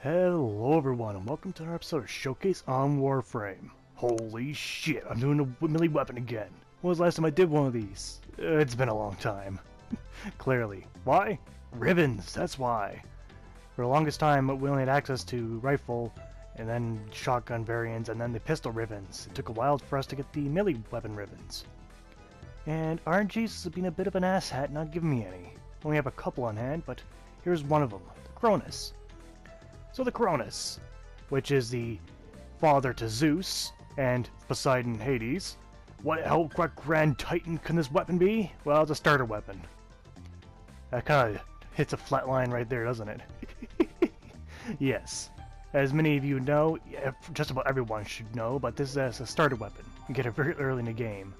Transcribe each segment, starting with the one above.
Hello everyone and welcome to another episode of Showcase on Warframe. Holy shit, I'm doing a melee weapon again. When was the last time I did one of these? It's been a long time. Clearly. Why? Ribbons, that's why. For the longest time we only had access to rifle and then shotgun variants and then the pistol ribbons. It took a while for us to get the melee weapon ribbons. And RNG's has been a bit of an asshat not giving me any. Only have a couple on hand, but here's one of them, the Cronus. So the Cronus, which is the father to Zeus and Poseidon, Hades. What grand titan can this weapon be? Well, it's a starter weapon. That kind of hits a flat line right there, doesn't it? Yes. As many of you know, just about everyone should know, but this is a starter weapon. You get it very early in the game.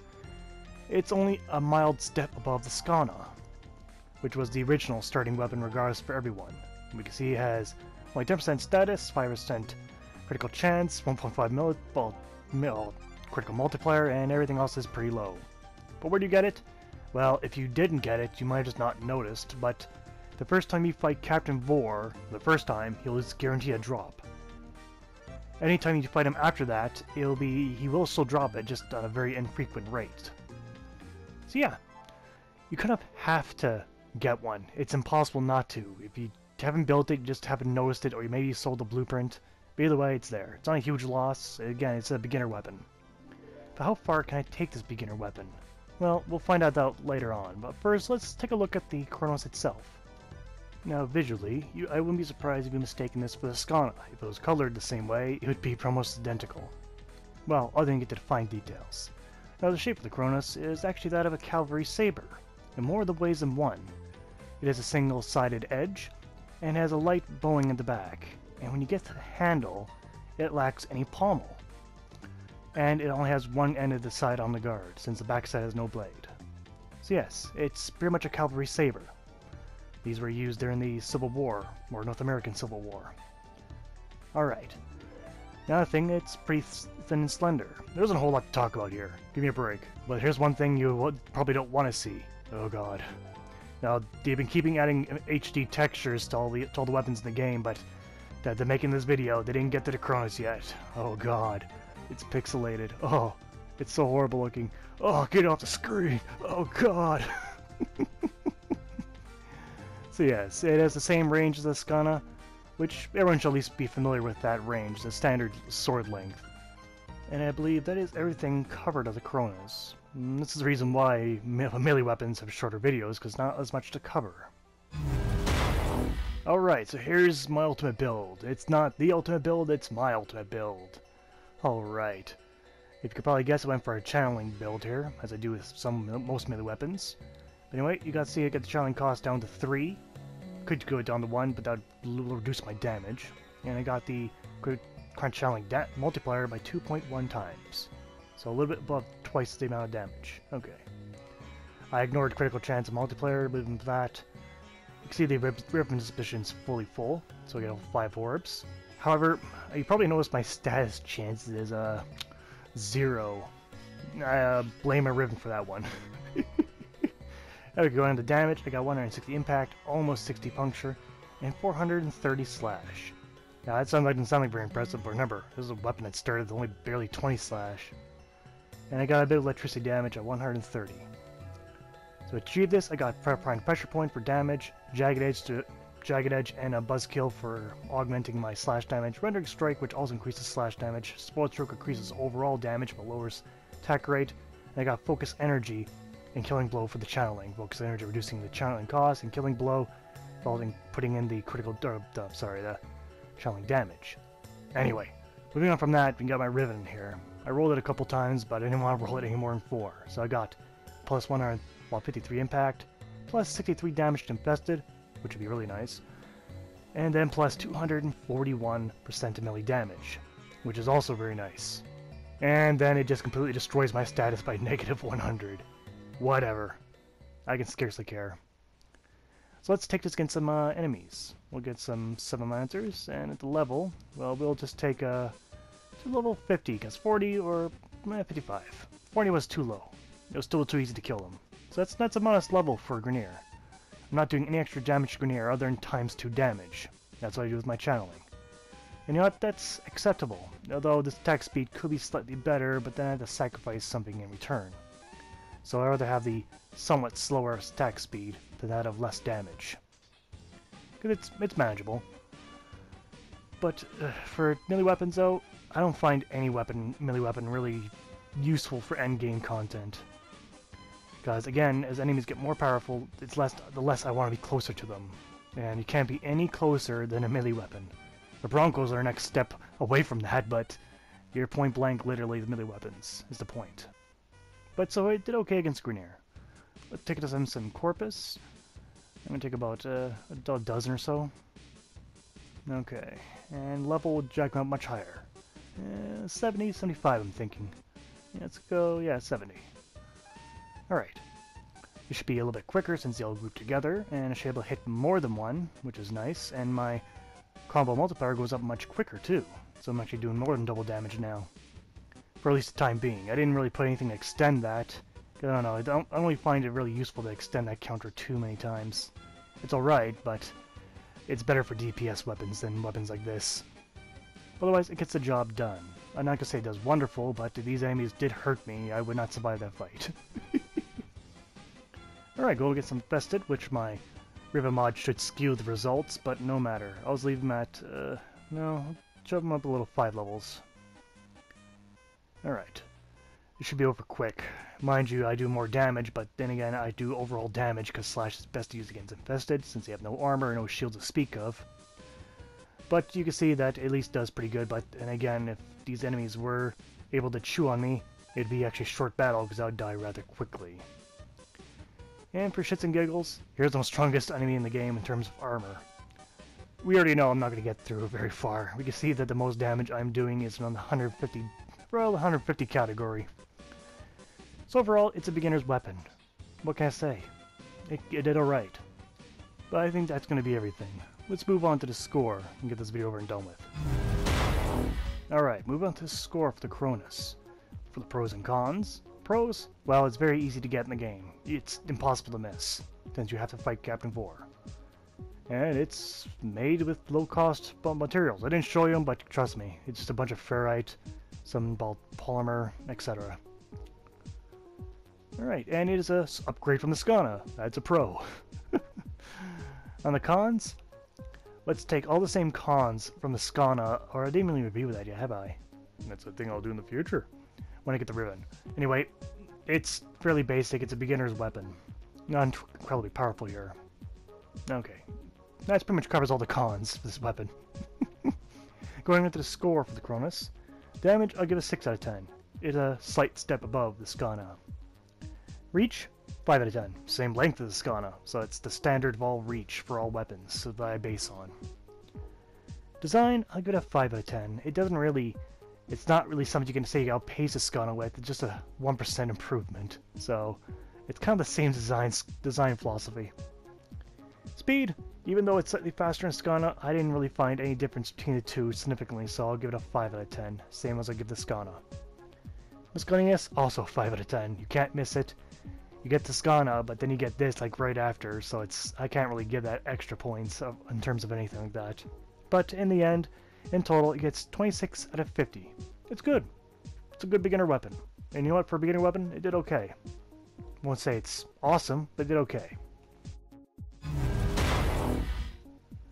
It's only a mild step above the Skana, which was the original starting weapon regardless for everyone. We can see it has only 10% status, 5% critical chance, 1.5 critical multiplier, and everything else is pretty low. But where do you get it? Well, if you didn't get it, you might have just not noticed, but the first time you fight Captain Vor, he'll just guarantee a drop. Anytime you fight him after that, he will still drop it, just on a very infrequent rate. So yeah, you kind of have to get one. It's impossible not to. If you haven't built it, you just haven't noticed it, or you maybe sold the blueprint. But either way, it's there. It's not a huge loss. Again, it's a beginner weapon. But how far can I take this beginner weapon? Well, we'll find out that later on. But first, let's take a look at the Cronus itself. Now, visually, I wouldn't be surprised if you mistaken this for the Skana. If it was colored the same way, it would be almost identical. Well, other than you get to the fine details. Now, the shape of the Cronus is actually that of a cavalry saber, in more of the ways than one. It has a single-sided edge, and has a light bowing in the back, and when you get to the handle, it lacks any pommel. And it only has one end of the side on the guard, since the back side has no blade. So yes, it's pretty much a cavalry saber. These were used during the Civil War, or North American Civil War. Alright. Another thing, it's pretty thin and slender. There isn't a whole lot to talk about here. Give me a break. But here's one thing you probably don't want to see. Oh god. Now, they've been keeping adding HD textures to all the weapons in the game, but they're making this video, they didn't get to the Cronus yet. Oh god. It's pixelated. Oh, it's so horrible looking. Oh, get off the screen! Oh god! So yes, it has the same range as the Skana, which everyone should at least be familiar with that range, the standard sword length. And I believe that is everything covered of the Cronus. This is the reason why melee weapons have shorter videos, because not as much to cover. Alright, so here's my ultimate build. It's not the ultimate build, it's my ultimate build. Alright. If you could probably guess, I went for a channeling build here, as I do with most melee weapons. But anyway, you got to see I get the channeling cost down to 3. Could go down to 1, but that would reduce my damage. And I got the current channeling multiplier by 2.1 times. So a little bit above twice the amount of damage. Okay. I ignored critical chance and multiplier, but even that, you can see the ribbon suspicion is fully full, so I get 5 orbs. However, you probably noticed my status chance is 0. I blame a ribbon for that one. Okay, going on to damage, I got 160 impact, almost 60 puncture, and 430 slash. Now that doesn't sound like very impressive, but remember, this is a weapon that started with only barely 20 slash. And I got a bit of electricity damage at 130. To achieve this, I got Prime Pressure Point for damage, Jagged Edge and a Buzzkill for augmenting my slash damage, Rendering Strike, which also increases slash damage, Spoiled Stroke increases overall damage but lowers attack rate, and I got Focus Energy and Killing Blow for the channeling. Focus Energy reducing the channeling cost, and Killing Blow putting in the the channeling damage. Anyway, moving on from that, we got my ribbon here. I rolled it a couple times, but I didn't want to roll it any more than 4. So I got plus 153 impact, plus 63 damage to infested, which would be really nice, and then plus 241% to melee damage, which is also very nice. And then it just completely destroys my status by negative 100. Whatever. I can scarcely care. So let's take this against some enemies. We'll get some 7 lancers, and at the level, well, we'll just take to level 50, because 40 or 55. 40 was too low. It was still too easy to kill them. So that's a modest level for Grenier. I'm not doing any extra damage to Grenier other than ×2 damage. That's what I do with my channeling. And you know what, that's acceptable, although this attack speed could be slightly better, but then I have to sacrifice something in return. So I'd rather have the somewhat slower attack speed than that of less damage. Because it's manageable. But for melee weapons though, I don't find any melee weapon really useful for endgame content. Because again, as enemies get more powerful, the less I want to be closer to them. And you can't be any closer than a melee weapon. The Broncos are the next step away from that, but you're point blank literally the melee weapons is the point. But so I did okay against Grenier. Let's take it to some Corpus. I'm going to take about a dozen or so. Okay, and level would jack up much higher. 70, 75 I'm thinking. Yeah, let's go, yeah, 70. Alright. It should be a little bit quicker since they all group together, and I should be able to hit more than one, which is nice, and my combo multiplier goes up much quicker too, so I'm actually doing more than double damage now. For at least the time being. I didn't really put anything to extend that. I don't know, I don't really find it really useful to extend that counter too many times. It's alright, but it's better for DPS weapons than weapons like this. Otherwise, it gets the job done. I'm not gonna say it does wonderful, but if these enemies did hurt me, I would not survive that fight. Alright, go get some Infested, which my Riva mod should skew the results, but no matter. I'll just leave them at, no, shove them up a little 5 levels. Alright. It should be over quick. Mind you, I do more damage, but then again, I do overall damage because Slash is best used against Infested, since they have no armor and no shield to speak of. But you can see that at least does pretty good, but and again, if these enemies were able to chew on me, it'd be actually a short battle because I would die rather quickly. And for shits and giggles, here's the strongest enemy in the game in terms of armor. We already know I'm not going to get through very far. We can see that the most damage I'm doing is around the 150 category. So overall, it's a beginner's weapon. What can I say? It did alright. But I think that's going to be everything. Let's move on to the score and get this video over and done with. Alright, move on to the score for the Cronus. For the pros and cons. Pros? Well, it's very easy to get in the game. It's impossible to miss, since you have to fight Captain Vor. And it's made with low-cost materials. I didn't show you them, but trust me, it's just a bunch of ferrite, some polymer, etc. Alright, and it is a upgrade from the Skana. That's a pro. On the cons, let's take all the same cons from the Skana, or I didn't really review that yet, have I? That's a thing I'll do in the future, when I get the ribbon. Anyway, it's fairly basic, it's a beginner's weapon. Not incredibly powerful here. Okay, that pretty much covers all the cons for this weapon. Going into the score for the Cronus, damage I'll give a 6 out of 10. It's a slight step above the Skana. Reach, 5 out of 10. Same length as the Skana, so it's the standard of all reach for all weapons, so that I base on. Design, I'll give it a 5 out of 10. It's not really something you can say I'll pace a Skana with, it's just a 1% improvement. So, it's kind of the same design philosophy. Speed, even though it's slightly faster in Skana, I didn't really find any difference between the two significantly, so I'll give it a 5 out of 10, same as I give the Skana. Miscellaneous, also 5 out of 10. You can't miss it. You get the Skana, but then you get this like right after, so I can't really give that extra points in terms of anything like that. But in the end, in total, it gets 26 out of 50. It's good. It's a good beginner weapon. And you know what, for a beginner weapon, it did okay. I won't say it's awesome, but it did okay.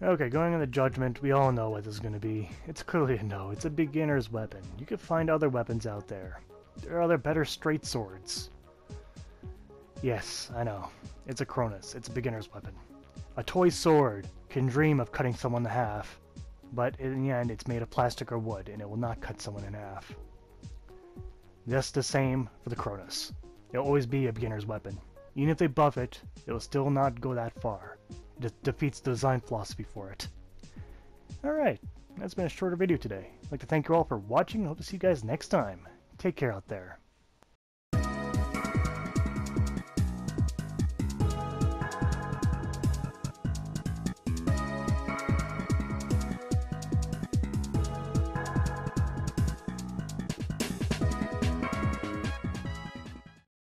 Okay, going on the Judgement, we all know what this is going to be. It's clearly a no. It's a beginner's weapon. You can find other weapons out there. There are other better straight swords. Yes, I know. It's a Cronus. It's a beginner's weapon. A toy sword can dream of cutting someone in half, but in the end it's made of plastic or wood, and it will not cut someone in half. Just the same for the Cronus. It'll always be a beginner's weapon. Even if they buff it, it will still not go that far. It defeats the design philosophy for it. Alright, that's been a shorter video today. I'd like to thank you all for watching, and hope to see you guys next time. Take care out there.